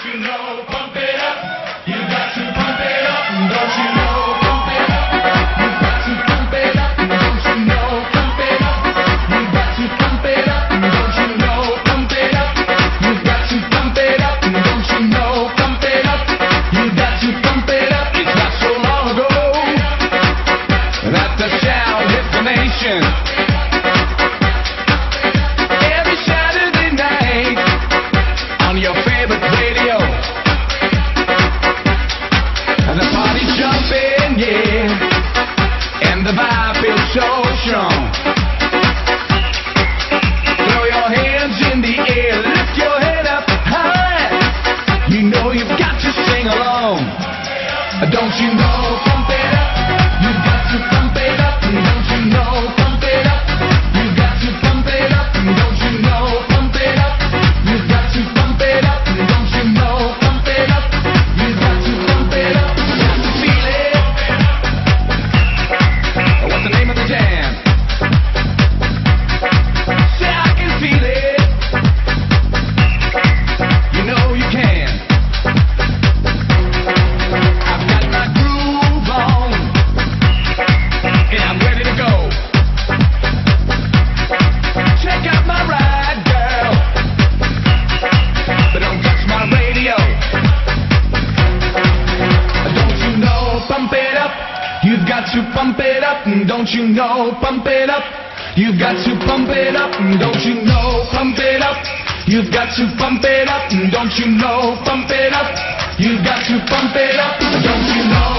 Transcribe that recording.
you know, pump it up. You got to pump it up. Don't you know, pump it up. You got to pump it up. Don't you know, pump it up. You got to pump it up. Don't you know, pump it up. You got to pump it up. Don't you know, pump it up. You got to pump it up. It's not so long ago that the sound hit the nation. Every Saturday night on your favorite radio, and the party's jumping, yeah, and the vibe feels so strong. Throw your hands in the air, lift your head up high. You know you've got to sing along. Don't you know, pump it up. You got to pump it up. Don't you know, pump it up. You got to pump it up. Don't you know, pump it up. You got to pump it up. Don't you know, pump it up. You got to pump it up. Got to feel it. What's the name of the jam? Say I can feel it. You know you can. I've got my groove on, and I'm ready to go. Check out my ride, girl, but don't touch my radio. Don't you know, pump it up. You've got to pump it up. Don't you know, pump it up. You've got to pump it up. Don't you know, pump it up. You've got to pump it up. Don't you know, pump it up. You've got to pump it up. Don't you know?